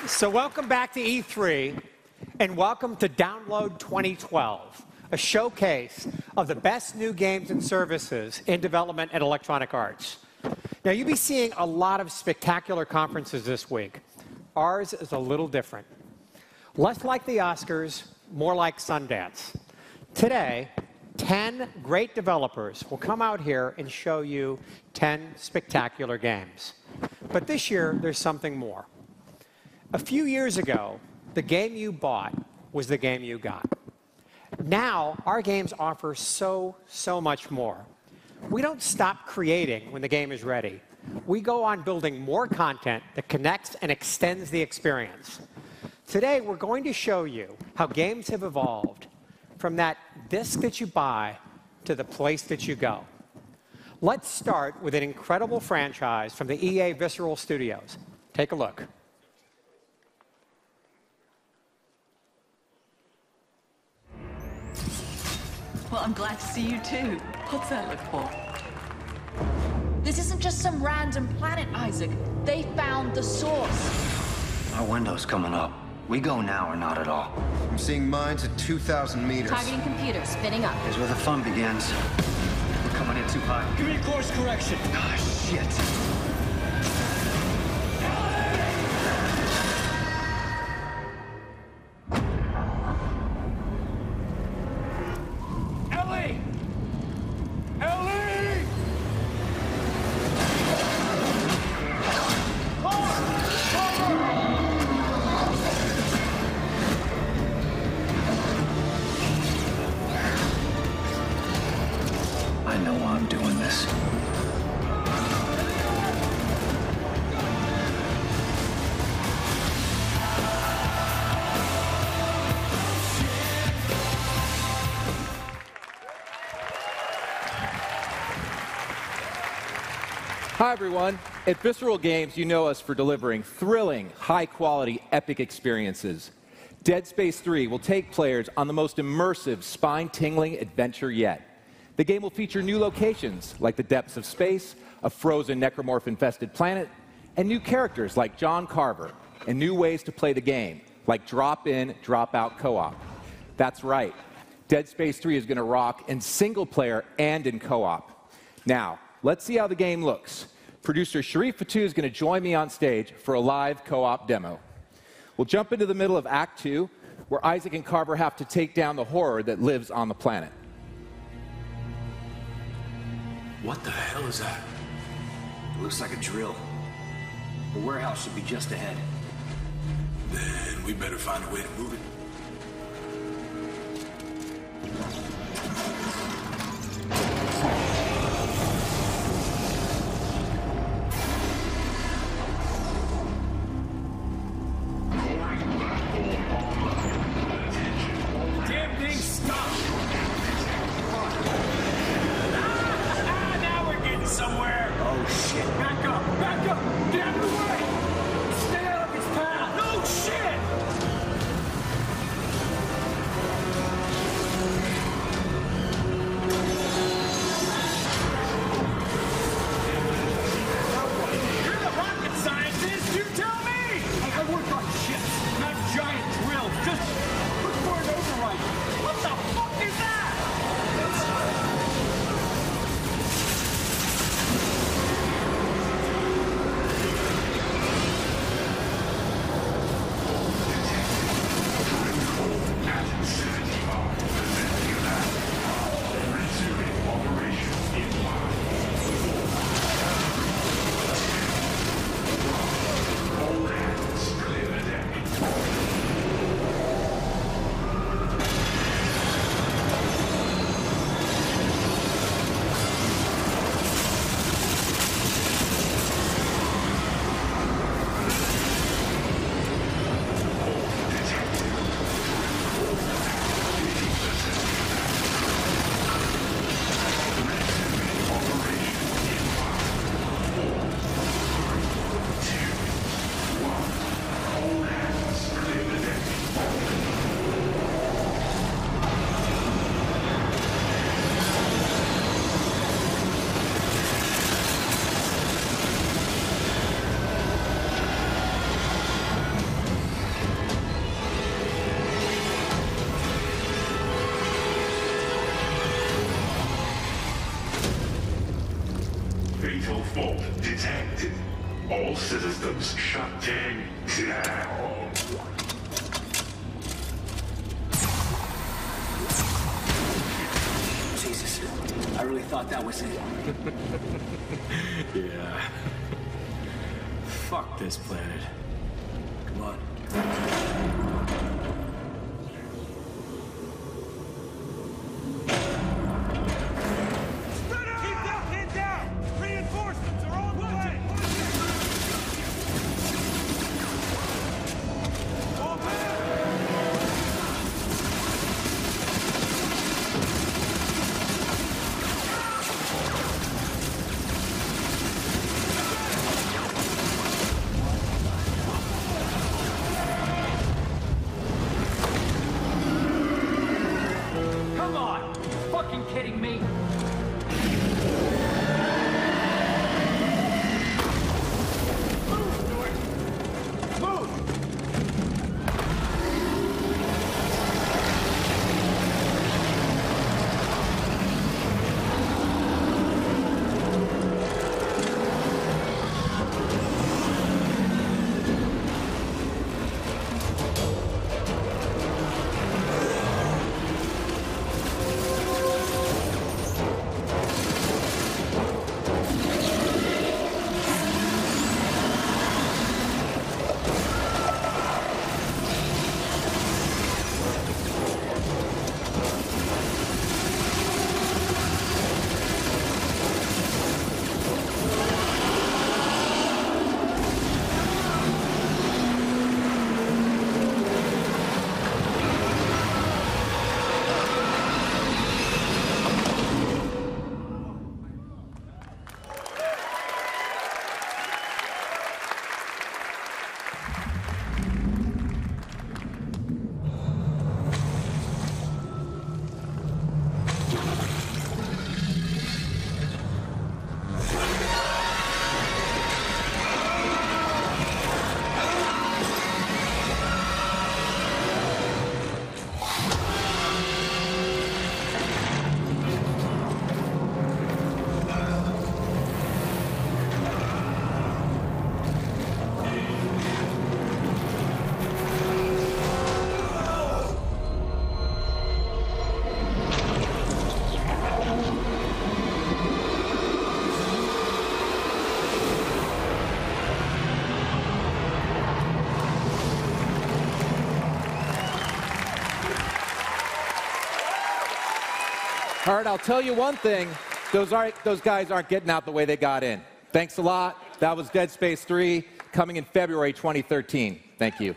So welcome back to E3, and welcome to Download 2012, a showcase of the best new games and services in development at Electronic Arts. Now, you'll be seeing a lot of spectacular conferences this week. Ours is a little different. Less like the Oscars, more like Sundance. Today, 10 great developers will come out here and show you 10 spectacular games. But this year, there's something more. A few years ago, the game you bought was the game you got. Now, our games offer so much more. We don't stop creating when the game is ready. We go on building more content that connects and extends the experience. Today, we're going to show you how games have evolved from that disc that you buy to the place that you go. Let's start with an incredible franchise from the EA Visceral Studios. Take a look. Well, I'm glad to see you too. What's that look for? This isn't just some random planet, Isaac. They found the source. Our window's coming up. We go now or not at all. I'm seeing mines at 2,000 meters. Targeting computer, spinning up. Here's where the fun begins. We're coming in too high. Give me a course correction. Ah, shit. Ellie! Ellie! I know why I'm doing this. Hi, everyone. At Visceral Games, you know us for delivering thrilling, high-quality, epic experiences. Dead Space 3 will take players on the most immersive, spine-tingling adventure yet. The game will feature new locations, like the depths of space, a frozen necromorph-infested planet, and new characters like John Carver, and new ways to play the game, like drop-in, drop-out co-op. That's right. Dead Space 3 is going to rock in single-player and in co-op. Now, let's see how the game looks. Producer Sharif Fatou is going to join me on stage for a live co-op demo. We'll jump into the middle of Act 2, where Isaac and Carver have to take down the horror that lives on the planet. What the hell is that? It looks like a drill. The warehouse should be just ahead. Then we better find a way to move it. Damn thing, stop! Now we're getting somewhere. Oh, shit. Back up! Back up! Get out of the way! Stay out of his path! No shit! detected. All systems shutting down. Jesus, I really thought that was it. Yeah. Fuck this planet. Come on. Keep that head down! Reinforcements are on the way! Fall back! Come on! You fucking kidding me? All right, I'll tell you one thing. Those guys aren't getting out the way they got in. Thanks a lot. That was Dead Space 3, coming in February 2013. Thank you.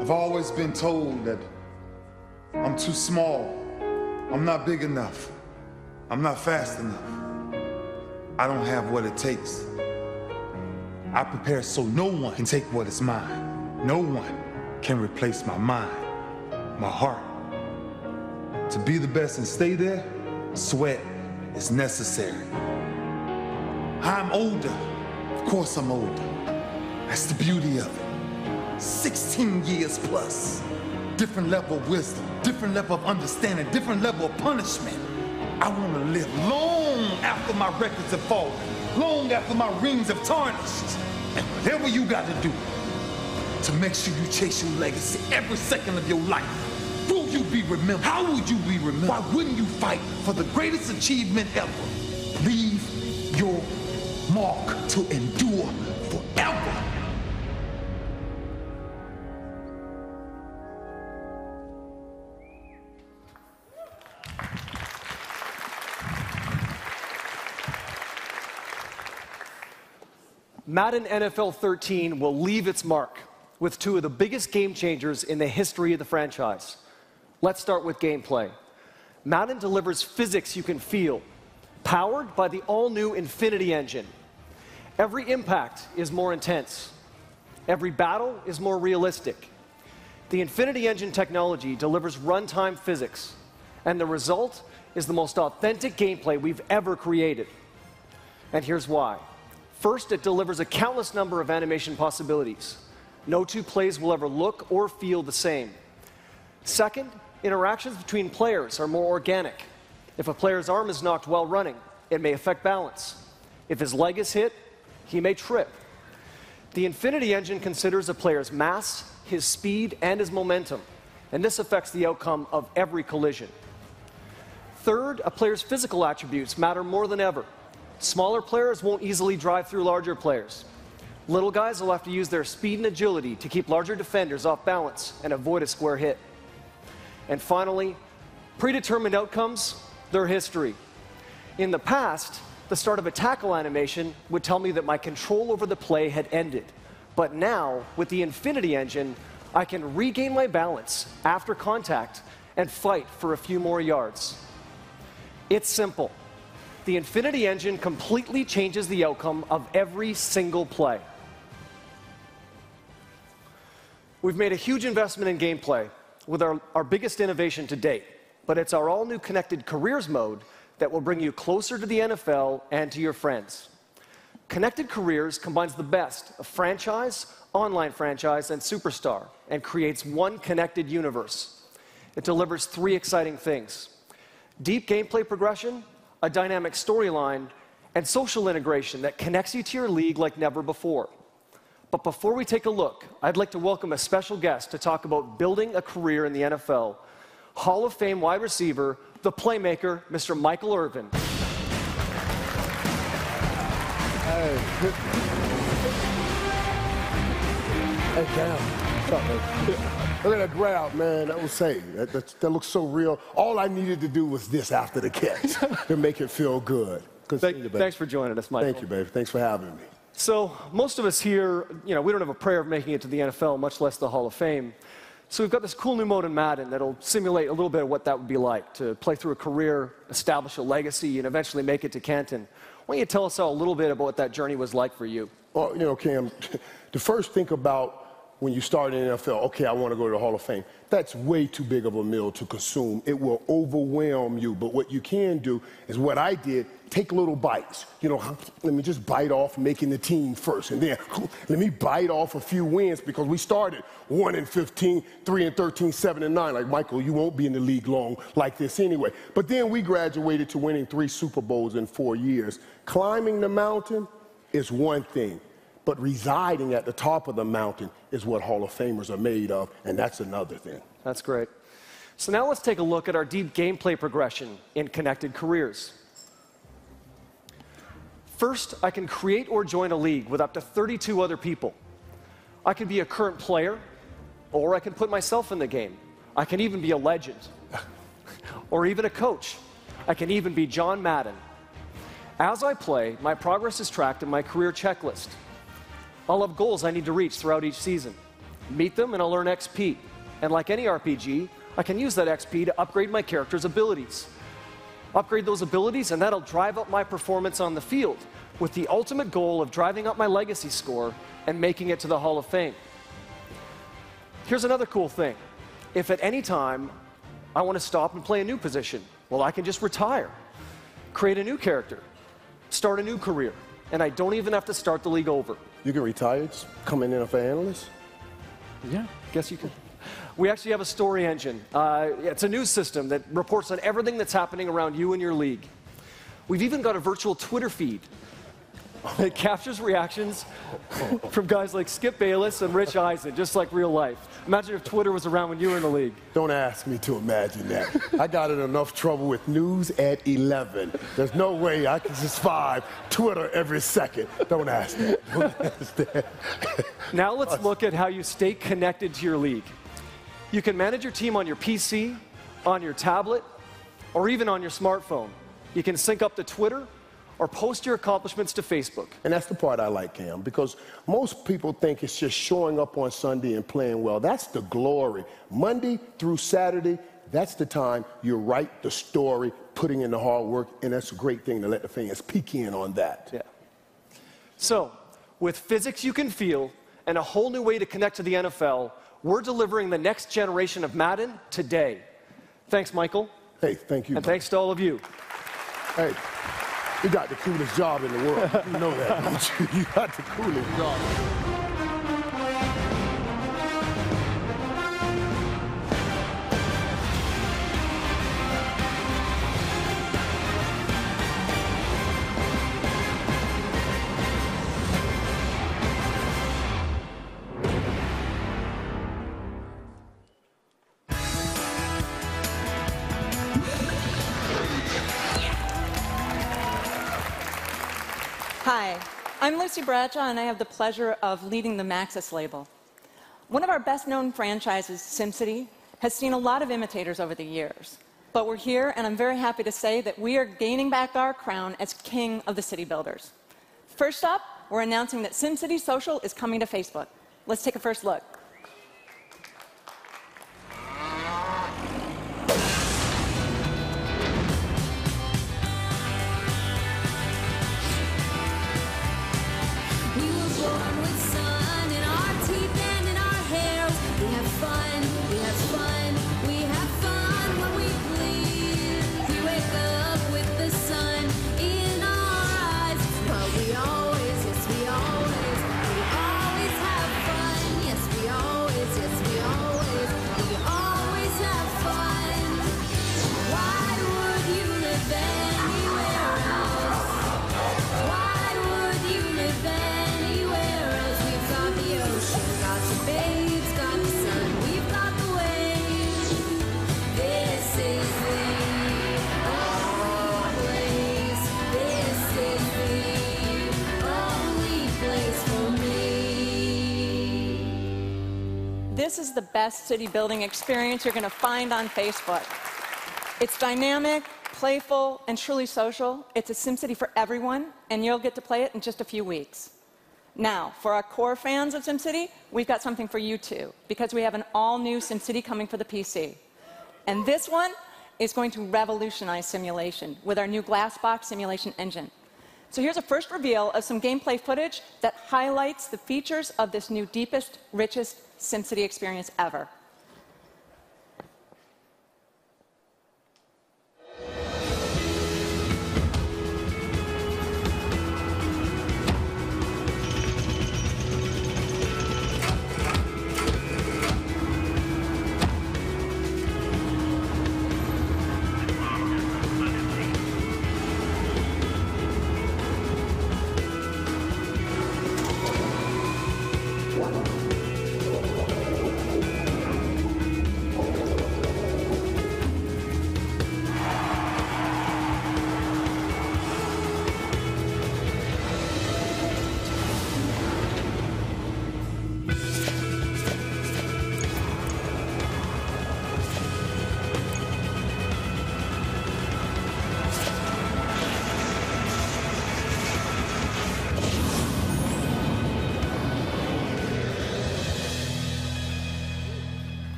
I've always been told that I'm too small, I'm not big enough, I'm not fast enough, I don't have what it takes. I prepare so no one can take what is mine. No one can replace my mind, my heart. To be the best and stay there, sweat is necessary. I'm older, of course I'm older. That's the beauty of it. 16 years plus. Different level of wisdom, different level of understanding, different level of punishment. I want to live long after my records have fallen, long after my rings have tarnished. And whatever you got to do to make sure you chase your legacy every second of your life. Will you be remembered? How would you be remembered? Why wouldn't you fight for the greatest achievement ever? Leave your mark to endure forever. Madden NFL 13 will leave its mark with two of the biggest game changers in the history of the franchise. Let's start with gameplay. Madden delivers physics you can feel, powered by the all-new Infinity Engine. Every impact is more intense. Every battle is more realistic. The Infinity Engine technology delivers runtime physics, and the result is the most authentic gameplay we've ever created. And here's why. First, it delivers a countless number of animation possibilities. No two plays will ever look or feel the same. Second, interactions between players are more organic. If a player's arm is knocked while running, it may affect balance. If his leg is hit, he may trip. The Infinity Engine considers a player's mass, his speed, and his momentum, and this affects the outcome of every collision. Third, a player's physical attributes matter more than ever. Smaller players won't easily drive through larger players. Little guys will have to use their speed and agility to keep larger defenders off balance and avoid a square hit. And finally, predetermined outcomes, they're history. In the past, the start of a tackle animation would tell me that my control over the play had ended. But now, with the Infinity Engine, I can regain my balance after contact and fight for a few more yards. It's simple. The Infinity Engine completely changes the outcome of every single play. We've made a huge investment in gameplay with our biggest innovation to date, but it's our all-new Connected Careers mode that will bring you closer to the NFL and to your friends. Connected Careers combines the best of franchise, online franchise, and superstar, and creates one connected universe. It delivers 3 exciting things: deep gameplay progression, a dynamic storyline, and social integration that connects you to your league like never before. But before we take a look, I'd like to welcome a special guest to talk about building a career in the NFL, Hall of Fame wide receiver, the playmaker, Mr. Michael Irvin. Hey, Cam. What's up, man? Look at that grab, man. That was safe. That looks so real. All I needed to do was this after the catch to make it feel good. Thanks for joining us, Michael. Thank you, baby. Thanks for having me. So most of us here, we don't have a prayer of making it to the NFL, much less the Hall of Fame. So we've got this cool new mode in Madden that'll simulate a little bit of what that would be like to play through a career, establish a legacy, and eventually make it to Canton. Why don't you tell us all a little bit about what that journey was like for you? Well, Cam, to first think about when you start in the NFL, okay, I want to go to the Hall of Fame. That's way too big of a meal to consume. It will overwhelm you. But what you can do is what I did, take little bites. Let me just bite off making the team first. And then let me bite off a few wins because we started 1-15, 3-13, 7-9. Like, Michael, you won't be in the league long like this anyway. But then we graduated to winning 3 Super Bowls in 4 years. Climbing the mountain is one thing. But residing at the top of the mountain is what Hall of Famers are made of, and that's another thing. That's great. So now let's take a look at our deep gameplay progression in Connected Careers. First, I can create or join a league with up to 32 other people. I can be a current player, or I can put myself in the game. I can even be a legend, or even a coach. I can even be John Madden. As I play, my progress is tracked in my career checklist. I'll have goals I need to reach throughout each season. Meet them and I'll earn XP. And like any RPG, I can use that XP to upgrade my character's abilities. Upgrade those abilities and that'll drive up my performance on the field with the ultimate goal of driving up my legacy score and making it to the Hall of Fame. Here's another cool thing. If at any time I want to stop and play a new position, well, I can just retire, create a new character, start a new career, and I don't even have to start the league over. You can retire, just come in for analyst? Yeah, guess you can. We actually have a story engine. It's a news system that reports on everything that's happening around you and your league. We've even got a virtual Twitter feed that captures reactions from guys like Skip Bayless and Rich Eisen, just like real life. Imagine if Twitter was around when you were in the league. Don't ask me to imagine that. I got in enough trouble with news at 11. There's no way I can survive Twitter every second. Don't ask that. Don't ask that. Now let's look at how you stay connected to your league. You can manage your team on your PC, on your tablet, or even on your smartphone. You can sync up to Twitter or post your accomplishments to Facebook. And that's the part I like, Cam, because most people think it's just showing up on Sunday and playing well. That's the glory. Monday through Saturday, that's the time you write the story, putting in the hard work, and that's a great thing to let the fans peek in on that. Yeah. So, with physics you can feel and a whole new way to connect to the NFL, we're delivering the next generation of Madden today. Thanks, Michael. Hey, thank you. And thanks to all of you. Hey. You got the coolest job in the world. You know that, don't you? You got the coolest job. Hi, I'm Lucy Bradshaw, and I have the pleasure of leading the Maxis label. One of our best-known franchises, SimCity, has seen a lot of imitators over the years. But we're here, and I'm very happy to say that we are gaining back our crown as king of the city builders. First up, we're announcing that SimCity Social is coming to Facebook. Let's take a first look. This is the best city building experience you're going to find on Facebook. It's dynamic, playful, and truly social. It's a SimCity for everyone, and you'll get to play it in just a few weeks. Now, for our core fans of SimCity, we've got something for you too, because we have an all-new SimCity coming for the PC. And this one is going to revolutionize simulation with our new Glassbox simulation engine. So here's a first reveal of some gameplay footage that highlights the features of this new deepest, richest SimCity experience ever.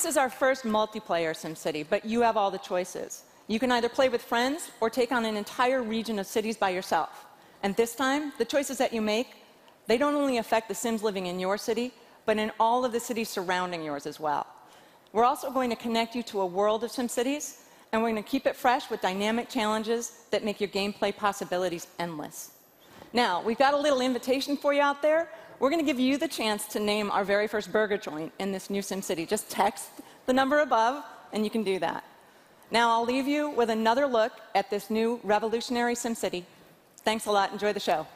This is our first multiplayer SimCity, but you have all the choices. You can either play with friends or take on an entire region of cities by yourself. And this time, the choices that you make, they don't only affect the Sims living in your city, but in all of the cities surrounding yours as well. We're also going to connect you to a world of SimCities, and we're going to keep it fresh with dynamic challenges that make your gameplay possibilities endless. Now, we've got a little invitation for you out there. We're going to give you the chance to name our very first burger joint in this new SimCity. Just text the number above, and you can do that. Now, I'll leave you with another look at this new revolutionary SimCity. Thanks a lot. Enjoy the show.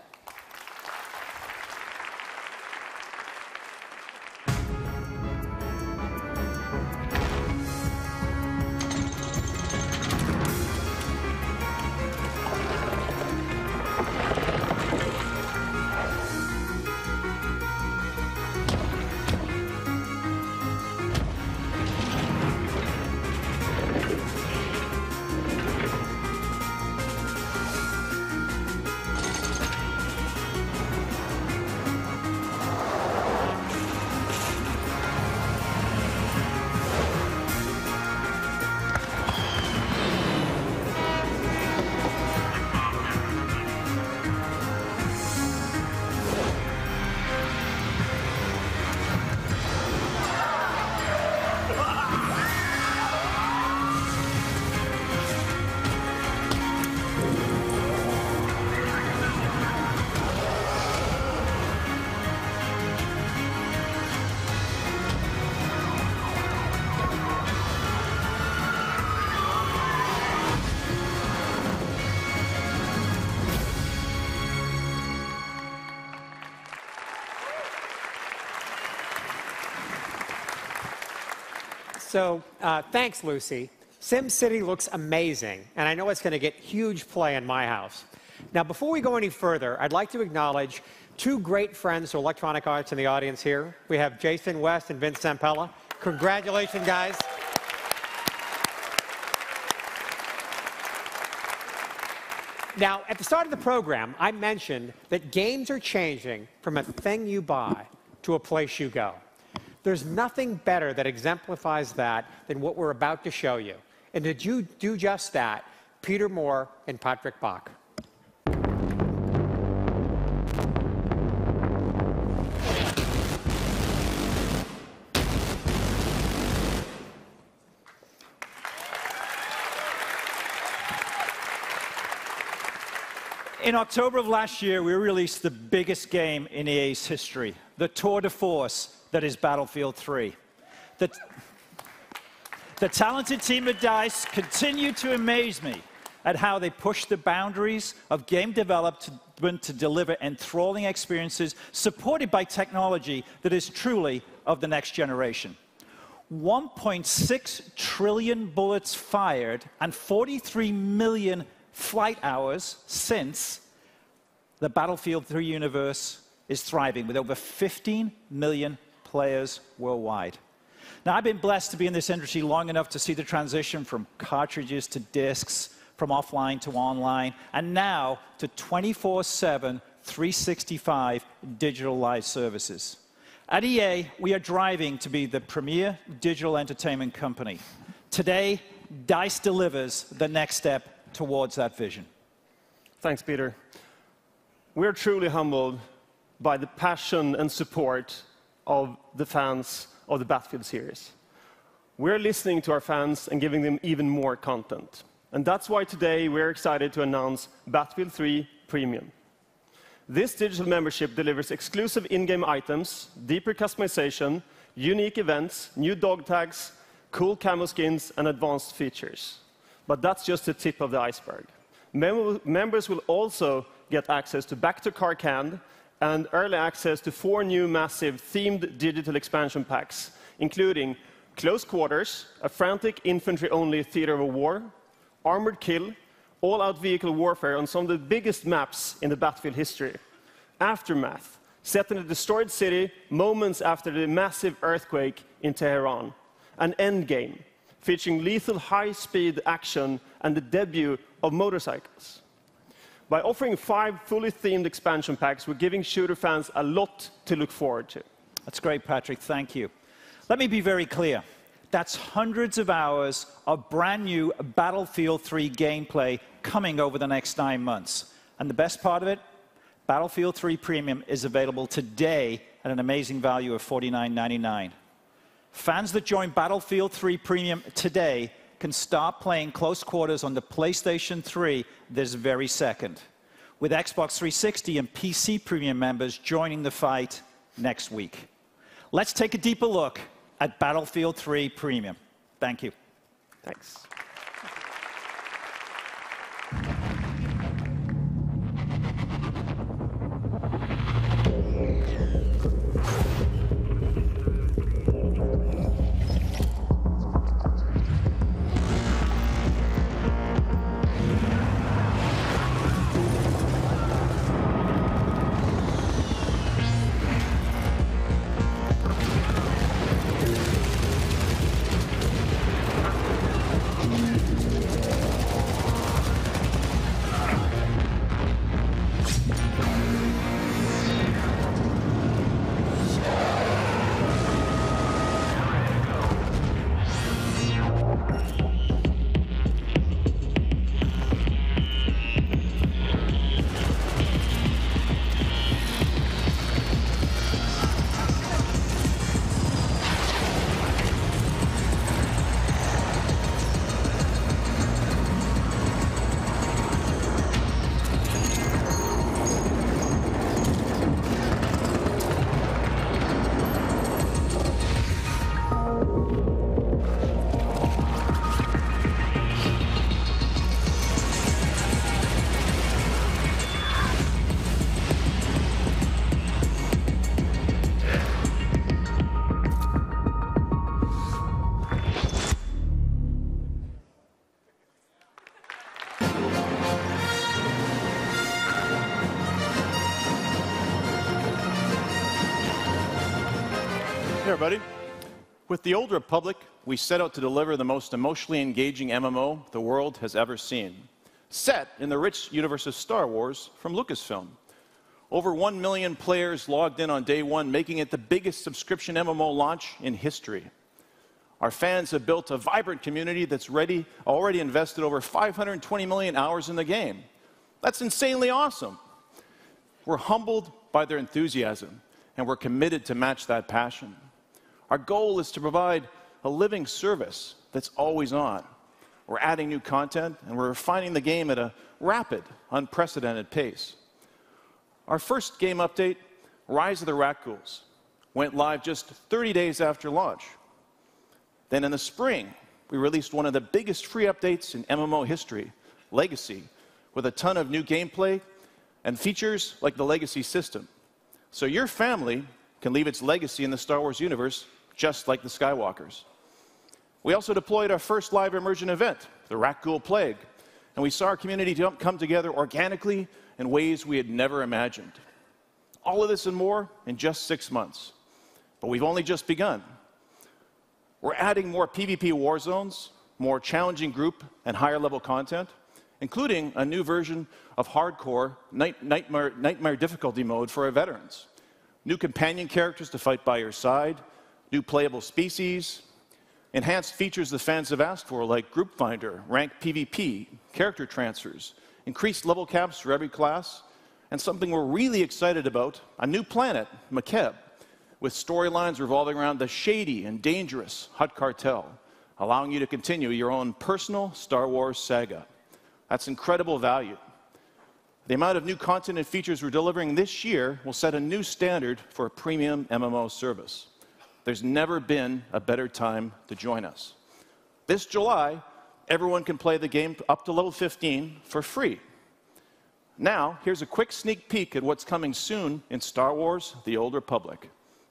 So thanks, Lucy. SimCity looks amazing, and I know it's going to get huge play in my house. Now, before we go any further, I'd like to acknowledge two great friends to Electronic Arts in the audience here. We have Jason West and Vince Zampella. Congratulations, guys. Now, at the start of the program, I mentioned that games are changing from a thing you buy to a place you go. There's nothing better that exemplifies that than what we're about to show you. And to do just that, Peter Moore and Patrick Bach. In October of last year, we released the biggest game in EA's history, the tour de force that is Battlefield 3. The talented team at DICE continue to amaze me at how they push the boundaries of game development to deliver enthralling experiences supported by technology that is truly of the next generation. 1.6 trillion bullets fired and 43 million flight hours since the Battlefield 3 universe is thriving with over 15 million players worldwide. Now, I've been blessed to be in this industry long enough to see the transition from cartridges to discs, from offline to online, and now to 24/7, 365 digital live services. At EA, we are driving to be the premier digital entertainment company. Today, DICE delivers the next step towards that vision. Thanks, Peter. We're truly humbled by the passion and support of the fans of the Battlefield series. We're listening to our fans and giving them even more content. And that's why today we're excited to announce Battlefield 3 Premium. This digital membership delivers exclusive in-game items, deeper customization, unique events, new dog tags, cool camo skins, and advanced features. But that's just the tip of the iceberg. Members will also get access to Back to Karkand and early access to 4 new massive themed digital expansion packs, including Close Quarters, a frantic infantry-only theater of war, Armored Kill, all-out vehicle warfare on some of the biggest maps in the Battlefield history, Aftermath, set in a destroyed city moments after the massive earthquake in Tehran, and Endgame, featuring lethal high-speed action and the debut of motorcycles. By offering 5 fully themed expansion packs, we're giving shooter fans a lot to look forward to. That's great, Patrick. Thank you. Let me be very clear. That's hundreds of hours of brand new Battlefield 3 gameplay coming over the next 9 months. And the best part of it, Battlefield 3 Premium is available today at an amazing value of $49.99. Fans that join Battlefield 3 Premium today can start playing Close Quarters on the PlayStation 3 this very second, with Xbox 360 and PC Premium members joining the fight next week. Let's take a deeper look at Battlefield 3 Premium. Thank you. Thanks. Hey, everybody. With The Old Republic, we set out to deliver the most emotionally engaging MMO the world has ever seen, set in the rich universe of Star Wars from Lucasfilm. Over 1 million players logged in on day one, making it the biggest subscription MMO launch in history. Our fans have built a vibrant community that's already invested over 520 million hours in the game. That's insanely awesome. We're humbled by their enthusiasm, and we're committed to match that passion. Our goal is to provide a living service that's always on. We're adding new content, and we're refining the game at a rapid, unprecedented pace. Our first game update, Rise of the Rakghouls, went live just 30 days after launch. Then in the spring, we released one of the biggest free updates in MMO history, Legacy, with a ton of new gameplay and features like the Legacy system. So your family can leave its legacy in the Star Wars universe just like the Skywalkers. We also deployed our first live immersion event, the Rakghoul Plague, and we saw our community come together organically in ways we had never imagined. All of this and more in just 6 months. But we've only just begun. We're adding more PvP war zones, more challenging group and higher level content, including a new version of hardcore nightmare difficulty mode for our veterans, new companion characters to fight by your side, new playable species, enhanced features the fans have asked for like Group Finder, ranked PvP, character transfers, increased level caps for every class, and something we're really excited about, a new planet, Makeb, with storylines revolving around the shady and dangerous Hutt Cartel, allowing you to continue your own personal Star Wars saga. That's incredible value. The amount of new content and features we're delivering this year will set a new standard for a premium MMO service. There's never been a better time to join us. This July, everyone can play the game up to level 15 for free. Now, here's a quick sneak peek at what's coming soon in Star Wars: The Old Republic.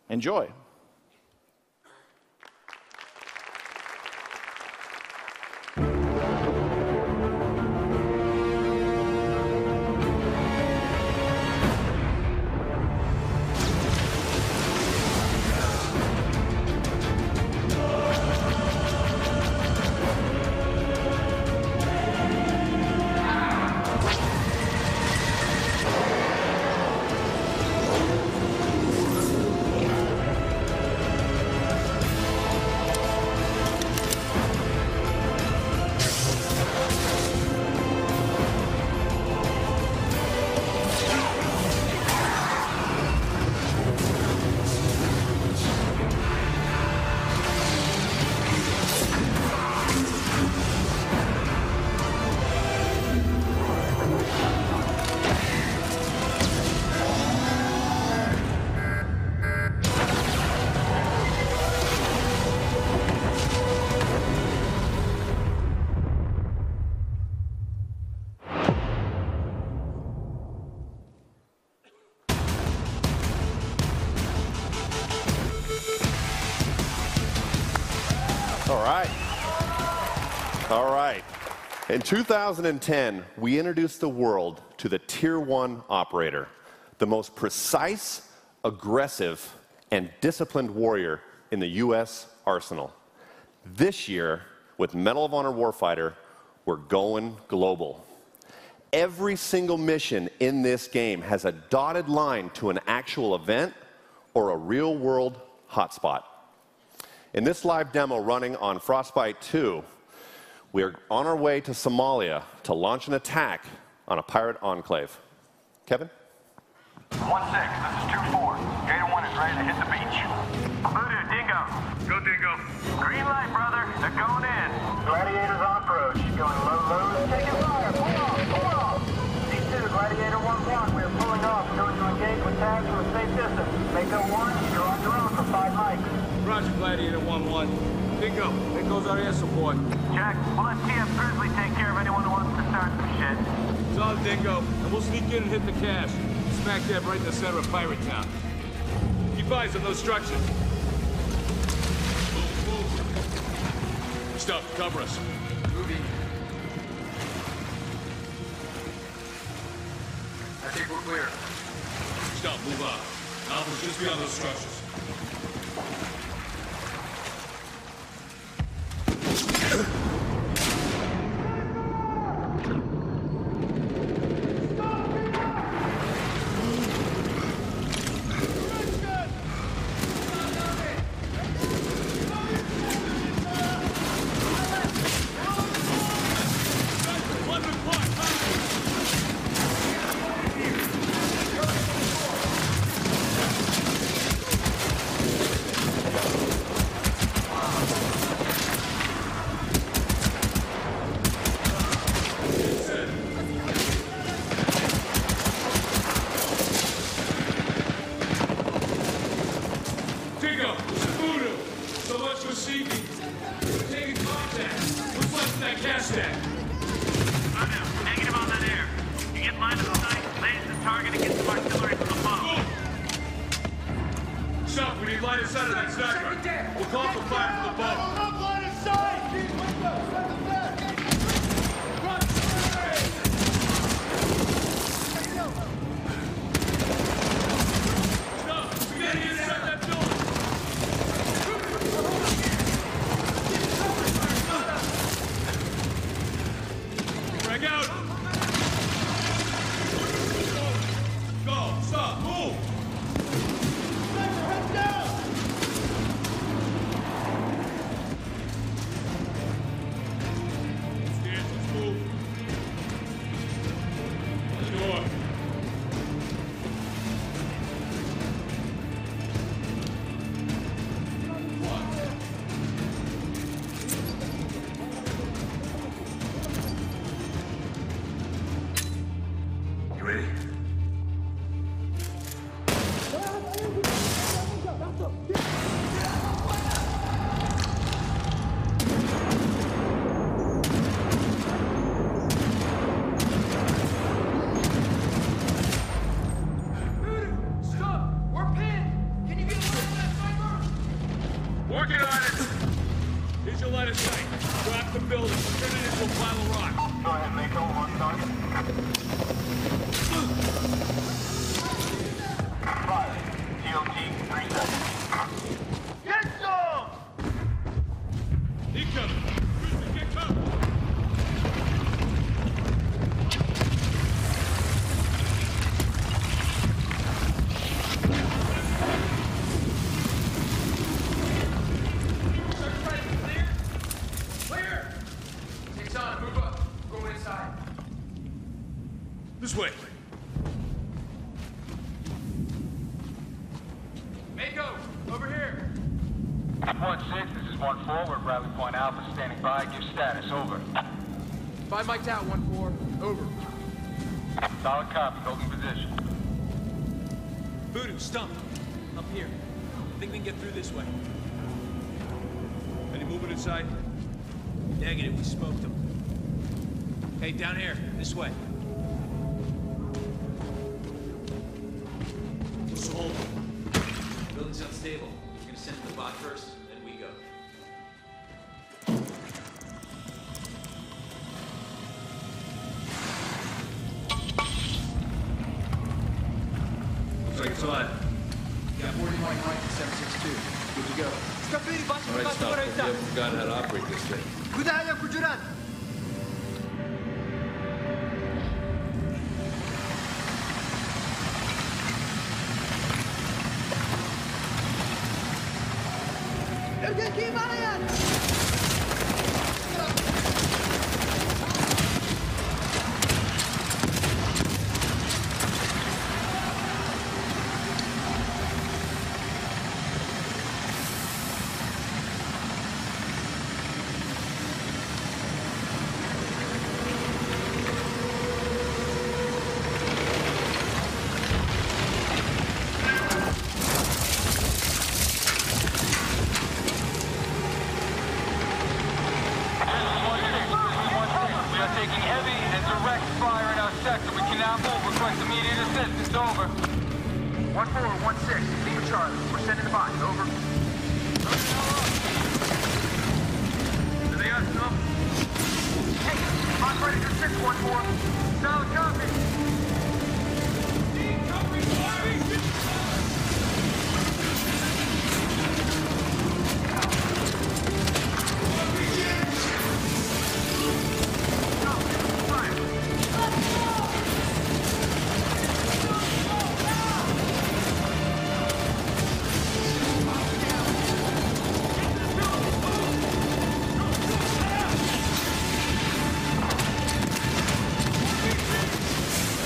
Enjoy. All right. In 2010, we introduced the world to the Tier 1 operator, the most precise, aggressive, and disciplined warrior in the U.S. arsenal. This year, with Medal of Honor Warfighter, we're going global. Every single mission in this game has a dotted line to an actual event or a real-world hotspot. In this live demo running on Frostbite 2, we are on our way to Somalia to launch an attack on a pirate enclave. Kevin? 1-6, this is 2-4. Gator 1 is ready to hit the beach. Voodoo, Dingo. Go, Dingo. Green light, brother. They're going in. Gladiators on approach. Going low. Taking fire. Pull off. C2, Gladiator 1-1. We're pulling off. Going to engage with tags from a safe distance. Mako 1, you're on your own for 5 mics. Roger, Gladiator 1-1. Dingo, there goes our air support. Jack, we'll let TF Grizzly take care of anyone who wants to start some shit. It's on, Dingo, and we'll sneak in and hit the cache. Smack dab right in the center of Pirate Town. Keep eyes on those structures. Move. Stop, cover us. Moving. I think we're clear. Stop, move up. Alpha's just beyond those structures. Voodoo, so much for seeking. We're taking contact. What's left in that gas tank? I'm out. Negative on that air. You get line of sight, laser the target and get some artillery from above. Chuck, we need line of sight of that sniper. We'll call for fire from the boat. Line of sight! Working on it. Here's your line of sight. Drop the building. Turn it into a pile of rock. Go ahead, Mako. On target. Fire. TOT, 3 seconds. Get some! He coming. Get cover. This way. Mako, over here. 1-6, this is 1-4. We're Bradley Point Alpha, standing by. Give status, over. 5 mic'd out, 1-4. Over. Solid copy, holding position. Voodoo, stump. Up here. I think we can get through this way. Any movement inside? Negative, we smoked them. Hey, down here, this way. What's the hold? Building's unstable. We're gonna send the bot first, then we go. Looks like it's on. Got 41 Mike and 762. Good to go. All right, stop. We haven't forgotten how to operate this thing. Kudaya Kujuran! Gimana yan? Over. 1-4, 1-6. Leave Charlie. We're sending the bot. Over. Do they got stuff? Hey, operator 6-1-4. Solid copy.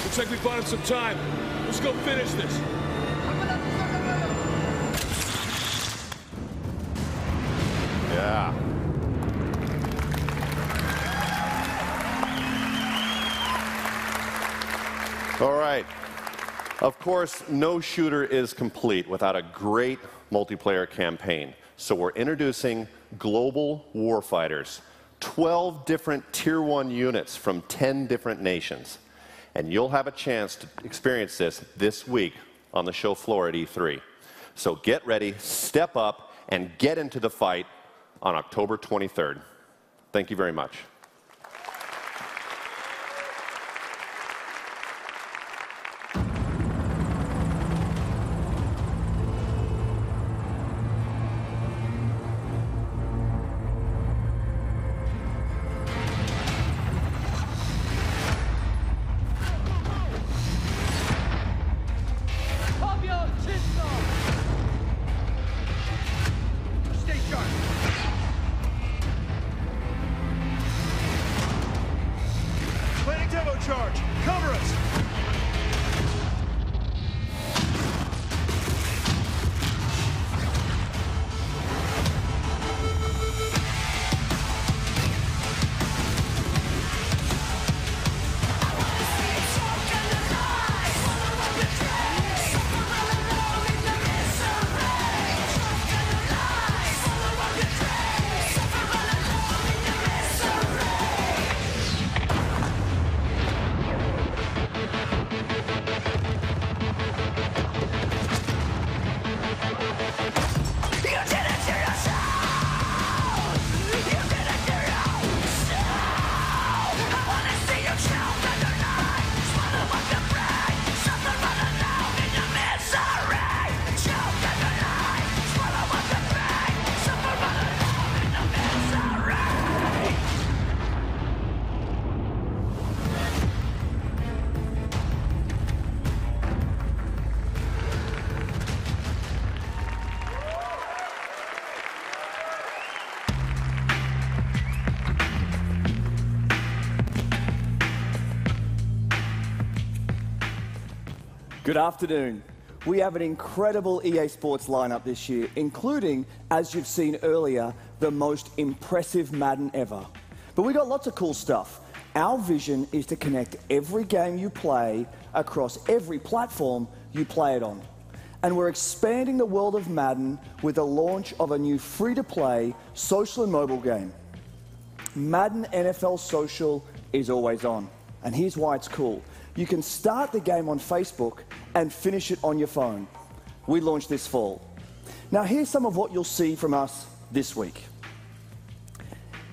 Looks like we bought him some time. Let's go finish this. Yeah. All right. Of course, no shooter is complete without a great multiplayer campaign. So we're introducing Global Warfighters, 12 different Tier 1 units from 10 different nations. And you'll have a chance to experience this week on the show floor at E3. So get ready, step up, and get into the fight on October 23rd. Thank you very much. Stay sharp. Planning demo charge. Cover us. Good afternoon. We have an incredible EA Sports lineup this year, including, as you've seen earlier, the most impressive Madden ever. But we got lots of cool stuff. Our vision is to connect every game you play across every platform you play it on. And we're expanding the world of Madden with the launch of a new free-to-play social and mobile game. Madden NFL Social is always on. And here's why it's cool. You can start the game on Facebook and finish it on your phone. We launched this fall. Now here's some of what you'll see from us this week.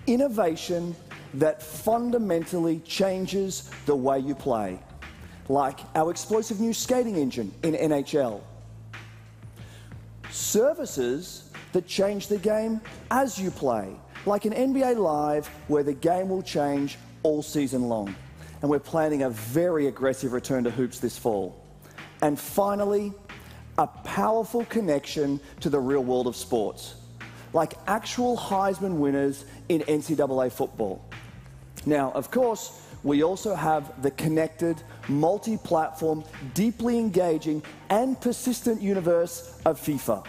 Innovation that fundamentally changes the way you play, like our explosive new skating engine in NHL. Services that change the game as you play, like an NBA Live where the game will change all season long. And we're planning a very aggressive return to hoops this fall. And finally, a powerful connection to the real world of sports, like actual Heisman winners in NCAA football. Now, of course, we also have the connected, multi-platform, deeply engaging, and persistent universe of FIFA.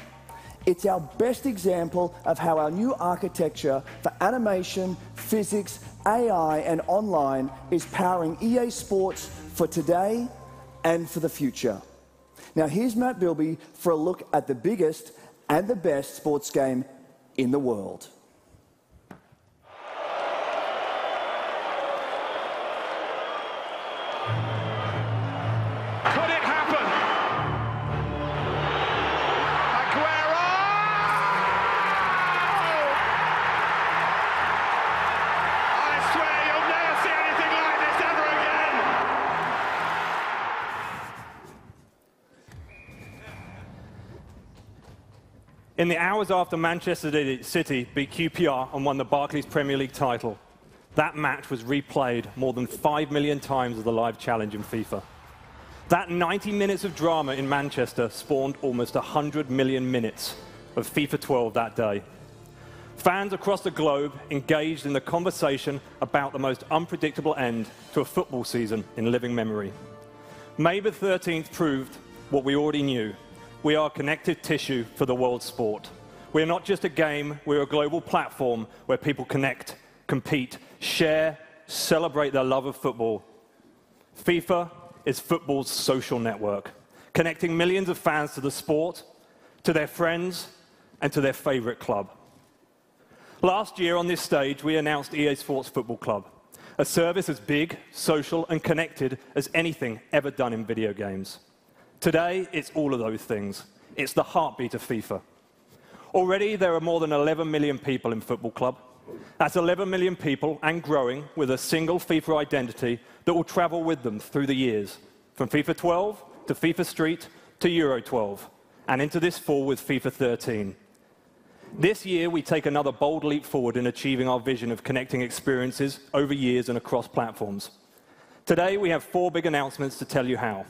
It's our best example of how our new architecture for animation, physics, AI, and online is powering EA Sports for today and for the future. Now here's Matt Bilby for a look at the biggest and the best sports game in the world. Could it happen? Aguero! I swear you'll never see anything like this ever again! In the hours after Manchester City beat QPR and won the Barclays Premier League title, that match was replayed more than 5 million times as the live challenge in FIFA. That 90 minutes of drama in Manchester spawned almost 100 million minutes of FIFA 12 that day. Fans across the globe engaged in the conversation about the most unpredictable end to a football season in living memory. May the 13th proved what we already knew. We are connective tissue for the world's sport. We are not just a game, we're a global platform where people connect, compete, share, celebrate their love of football. FIFA is football's social network. connecting millions of fans to the sport, to their friends, and to their favorite club. Last year on this stage, we announced EA Sports Football Club, a service as big, social, and connected as anything ever done in video games. Today, it's all of those things. It's the heartbeat of FIFA. Already, there are more than 11 million people in Football Club. That's 11 million people, and growing, with a single FIFA identity that will travel with them through the years, from FIFA 12 to FIFA Street to Euro 12, and into this fall with FIFA 13. This year, we take another bold leap forward in achieving our vision of connecting experiences over years and across platforms. Today, we have 4 big announcements to tell you how.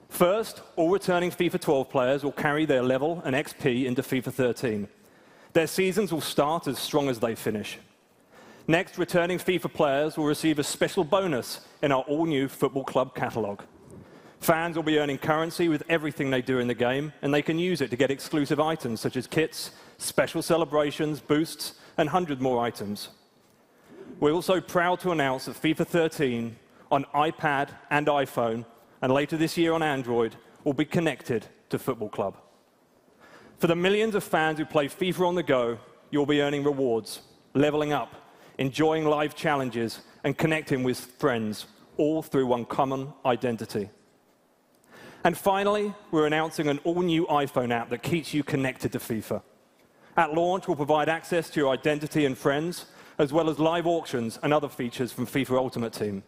First, all returning FIFA 12 players will carry their level and XP into FIFA 13. Their seasons will start as strong as they finish. Next, returning FIFA players will receive a special bonus in our all-new Football Club catalogue. Fans will be earning currency with everything they do in the game, and they can use it to get exclusive items such as kits, special celebrations, boosts, and 100 more items. We're also proud to announce that FIFA 13 on iPad and iPhone, and later this year on Android, will be connected to Football Club. For the millions of fans who play FIFA on the go, you'll be earning rewards, leveling up, enjoying live challenges, and connecting with friends, all through one common identity. And finally, we're announcing an all-new iPhone app that keeps you connected to FIFA. At launch, we'll provide access to your identity and friends, as well as live auctions and other features from FIFA Ultimate Team.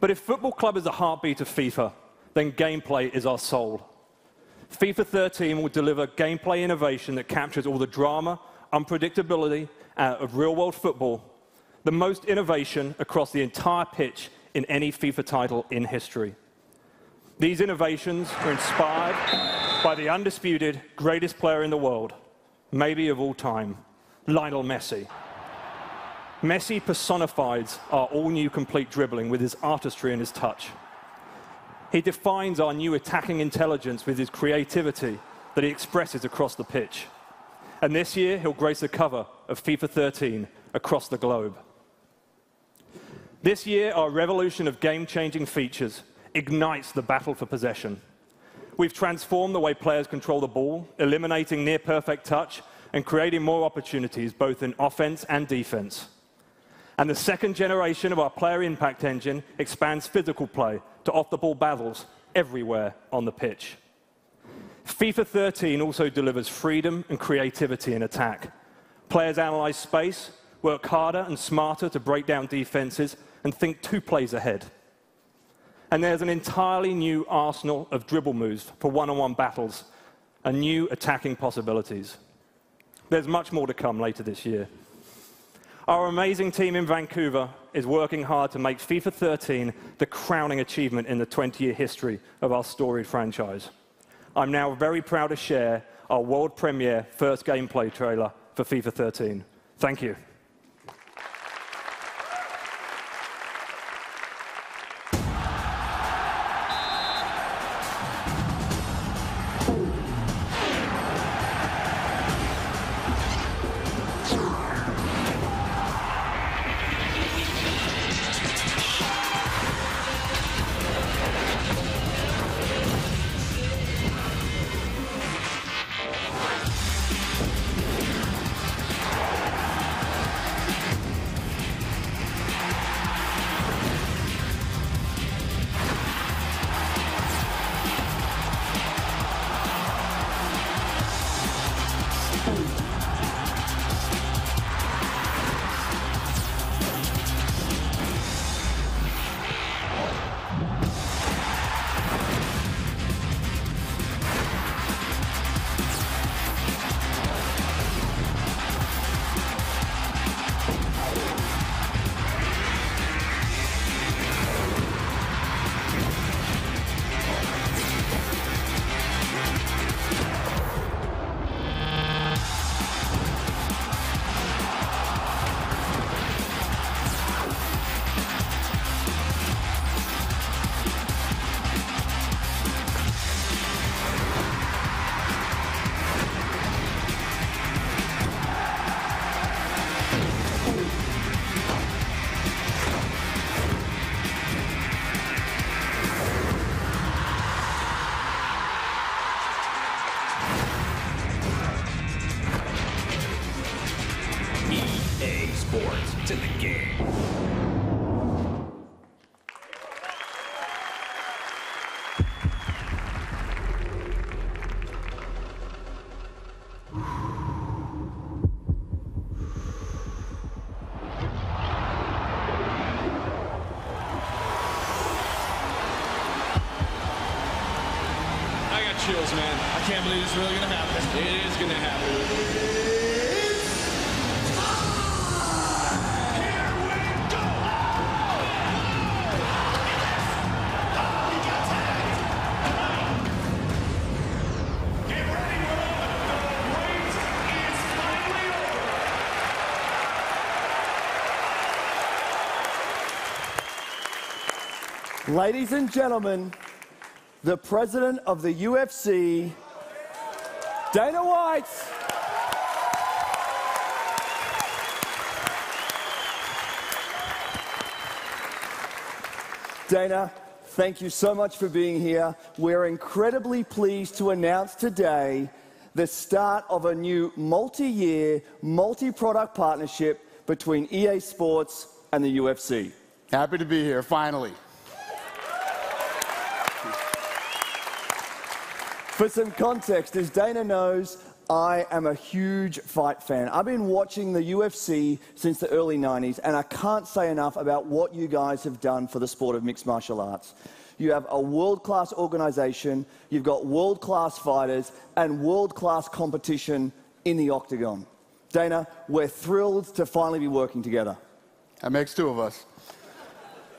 But if Football Club is the heartbeat of FIFA, then gameplay is our soul. FIFA 13 will deliver gameplay innovation that captures all the drama, unpredictability of real-world football, the most innovation across the entire pitch in any FIFA title in history. These innovations are inspired by the undisputed greatest player in the world, maybe of all time, Lionel Messi. Messi personifies our all-new complete dribbling with his artistry and his touch. He defines our new attacking intelligence with his creativity that he expresses across the pitch. And this year, he'll grace the cover of FIFA 13 across the globe. This year, our revolution of game-changing features ignites the battle for possession. We've transformed the way players control the ball, eliminating near-perfect touch and creating more opportunities both in offense and defense. And the second generation of our player impact engine expands physical play to off-the-ball battles everywhere on the pitch. FIFA 13 also delivers freedom and creativity in attack. Players analyze space, work harder and smarter to break down defenses, and think 2 plays ahead. And there's an entirely new arsenal of dribble moves for one-on-one battles and new attacking possibilities. There's much more to come later this year. Our amazing team in Vancouver is working hard to make FIFA 13 the crowning achievement in the 20-year history of our storied franchise. I'm now very proud to share our world premiere first gameplay trailer for FIFA 13. Thank you. to the game. Chills, man. I can't believe it's really gonna happen. It is gonna happen. Ladies and gentlemen, the president of the UFC, Dana White. Dana, thank you so much for being here. We're incredibly pleased to announce today the start of a new multi-year, multi-product partnership between EA Sports and the UFC. Happy to be here, finally. For some context, as Dana knows, I am a huge fight fan. I've been watching the UFC since the early 90s, and I can't say enough about what you guys have done for the sport of mixed martial arts. You have a world-class organization, you've got world-class fighters, and world-class competition in the octagon. Dana, we're thrilled to finally be working together. That makes two of us.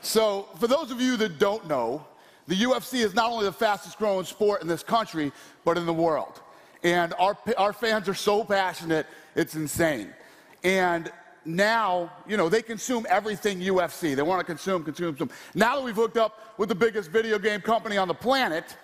So, for those of you that don't know, the UFC is not only the fastest growing sport in this country, but in the world. And our fans are so passionate, it's insane. And now, you know, they consume everything UFC. They want to consume. Now that we've hooked up with the biggest video game company on the planet,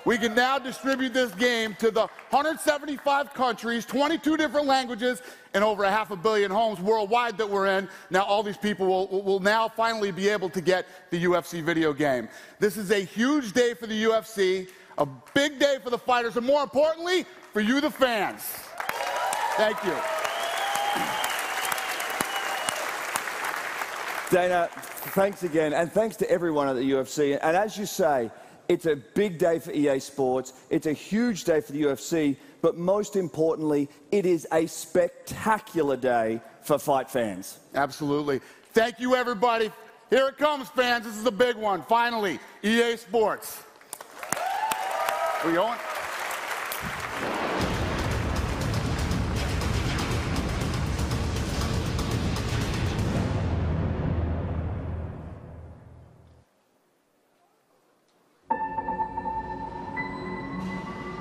we can now distribute this game to the 175 countries, 22 different languages, and over 500 million homes worldwide that we're in. Now all these people will now finally be able to get the UFC video game. This is a huge day for the UFC, a big day for the fighters, and more importantly, for you, the fans. Thank you. Dana, thanks again, and thanks to everyone at the UFC. And as you say, it's a big day for EA Sports, it's a huge day for the UFC, but most importantly, it is a spectacular day for fight fans. Absolutely. Thank you, everybody. Here it comes, fans. This is a big one. Finally, EA Sports. We going?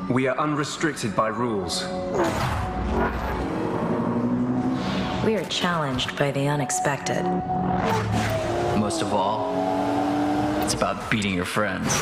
We are unrestricted by rules. We are challenged by the unexpected. Most of all, it's about beating your friends.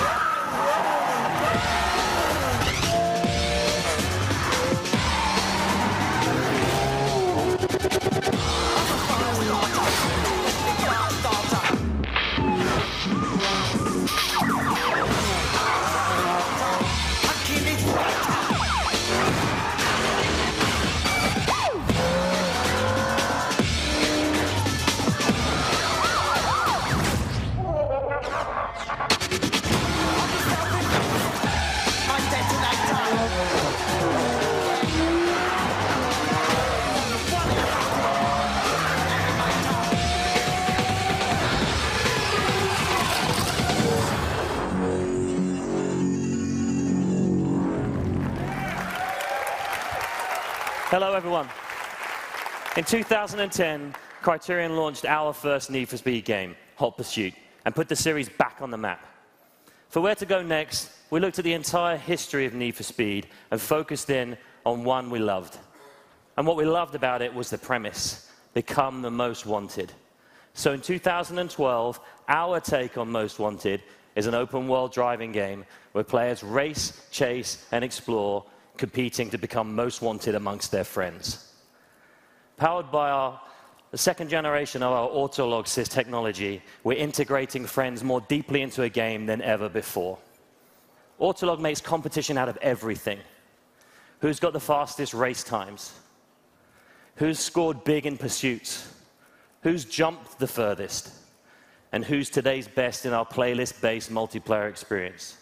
Hello, everyone. In 2010, Criterion launched our first Need for Speed game, Hot Pursuit, and put the series back on the map. For where to go next, we looked at the entire history of Need for Speed and focused in on one we loved. And what we loved about it was the premise, become the most wanted. So in 2012, our take on Most Wanted is an open-world driving game where players race, chase, and explore, competing to become most wanted amongst their friends. Powered by the second generation of our Autolog Sys technology, we're integrating friends more deeply into a game than ever before. Autolog makes competition out of everything. Who's got the fastest race times? Who's scored big in pursuits? Who's jumped the furthest? And who's today's best in our playlist-based multiplayer experience?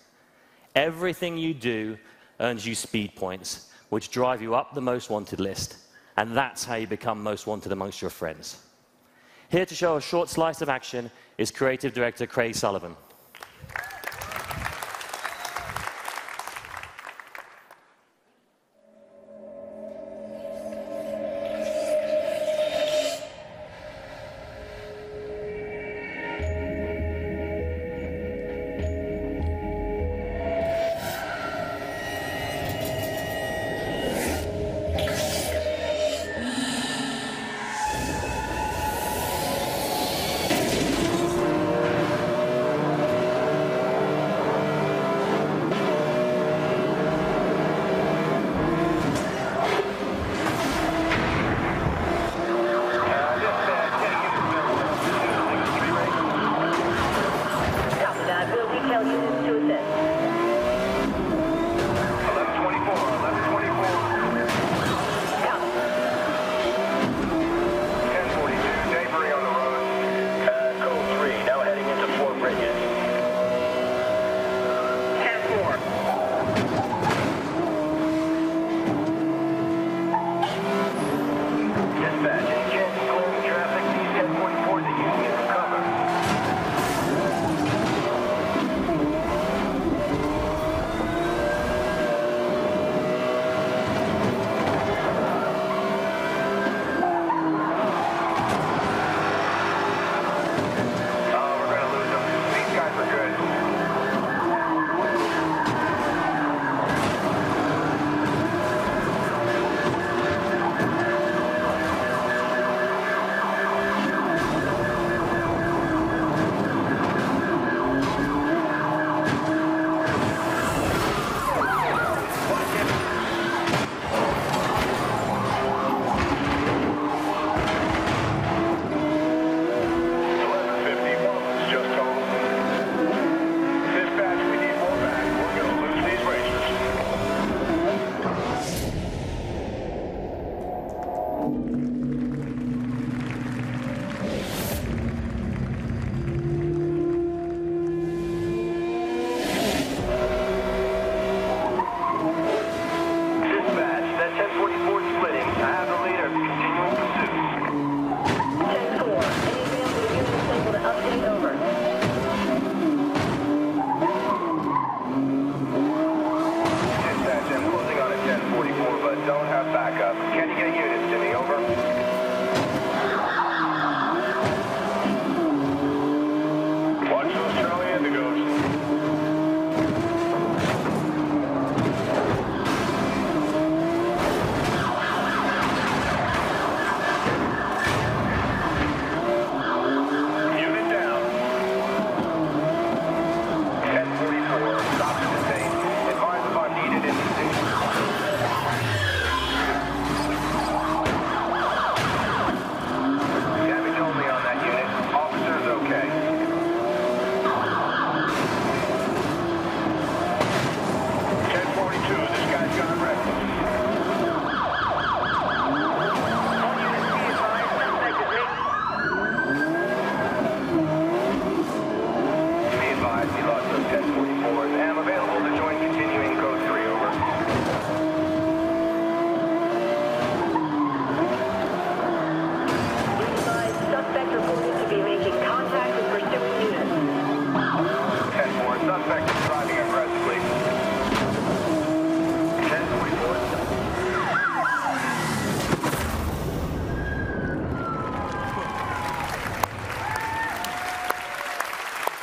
Everything you do earns you speed points, which drive you up the most wanted list. And that's how you become most wanted amongst your friends. Here to show a short slice of action is creative director Craig Sullivan.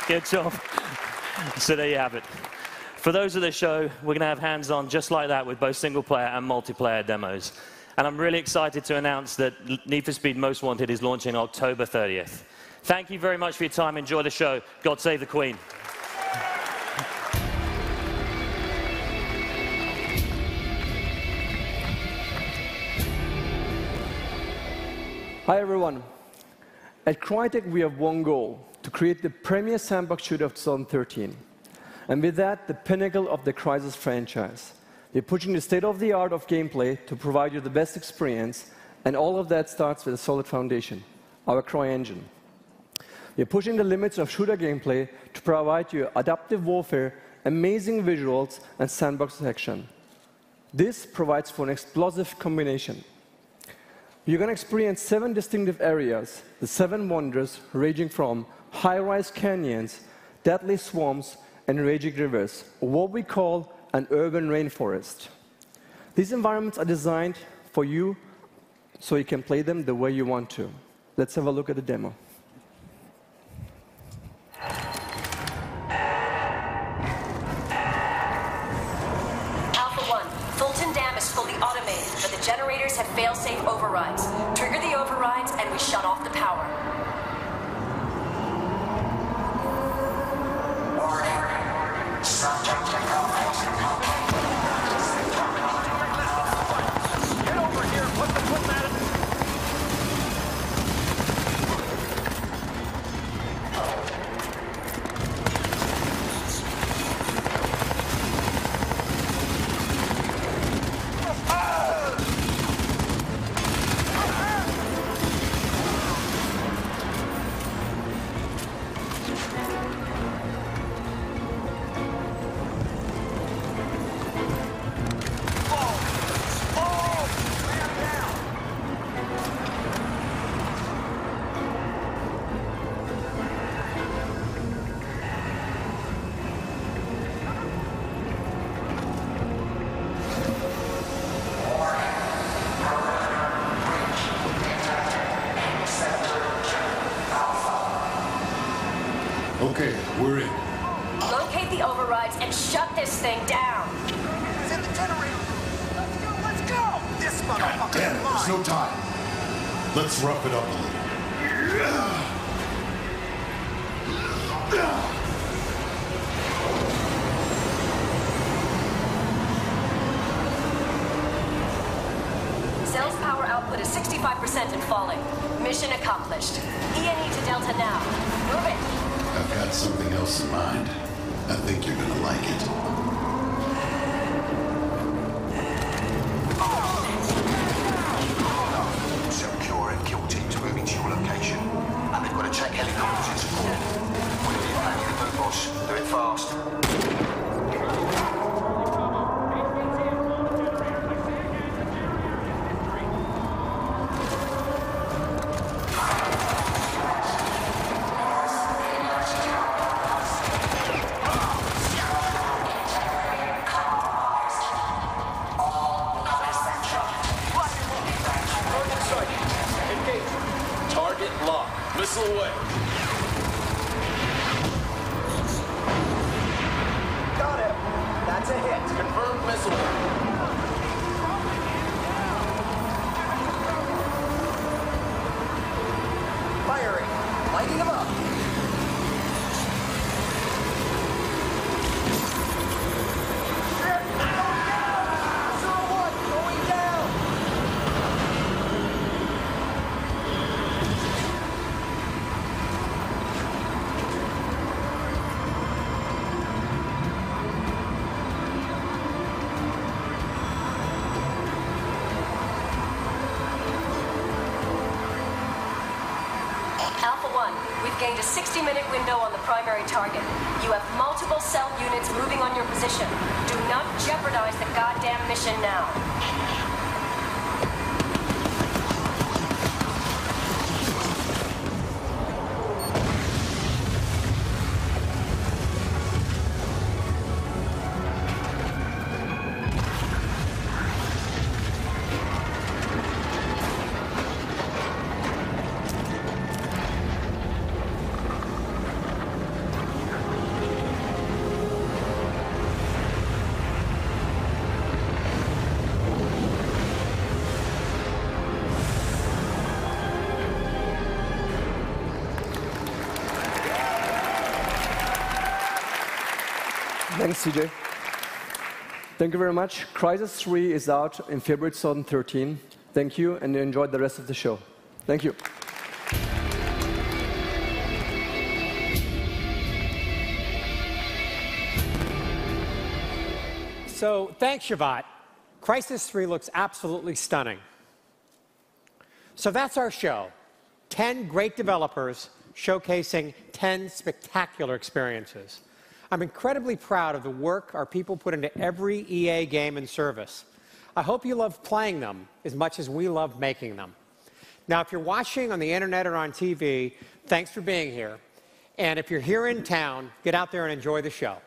Good job. So there you have it. For those of the show, we're going to have hands-on just like that with both single-player and multiplayer demos. And I'm really excited to announce that Need for Speed Most Wanted is launching October 30th. Thank you very much for your time. Enjoy the show. God save the Queen. Hi, everyone. At Crytek, we have one goal: to create the premier sandbox shooter of 2013. And with that, the pinnacle of the Crysis franchise. We're pushing the state-of-the-art of gameplay to provide you the best experience, and all of that starts with a solid foundation. our CryEngine. We're pushing the limits of shooter gameplay to provide you adaptive warfare, amazing visuals, and sandbox action. This provides for an explosive combination. You're going to experience 7 distinctive areas, the 7 wonders, ranging from high-rise canyons, deadly swamps, and raging rivers, or what we call an urban rainforest. These environments are designed for you so you can play them the way you want to. Let's have a look at the demo. Alpha 1, Fulton Dam is fully automated, but the generators have fail-safe overrides. Trigger the overrides and we shut off the power. Get over here, put the foot at it. Okay, we're in. Locate the overrides and shut this thing down. It's in the generator. Let's go! This motherfucker Damn it, there's no time. Let's rough it up a little. Cell's power output is 65% and falling. Mission accomplished. ENE to Delta now. Move it. I've got something else in mind. I think you're gonna like it. Secure and kill teams moving to your location. And they've got to check helicopters in support. Whatever you're planning to do, boss, do it fast. Target locked. Missile away. Got him. That's a hit. Confirmed missile. Firing. Lighting him up. Going down. Alpha 1, we've gained a 60-minute window on the primary target. You have multiple cell units moving on your position. Do not jeopardize the goddamn mission now. Thanks, CJ. Thank you very much. Crysis 3 is out in February 2013. Thank you, and enjoy the rest of the show. Thank you. So thanks, Shavat. Crysis 3 looks absolutely stunning. So that's our show. 10 great developers showcasing 10 spectacular experiences. I'm incredibly proud of the work our people put into every EA game and service. I hope you love playing them as much as we love making them. Now, if you're watching on the internet or on TV, thanks for being here. And if you're here in town, get out there and enjoy the show.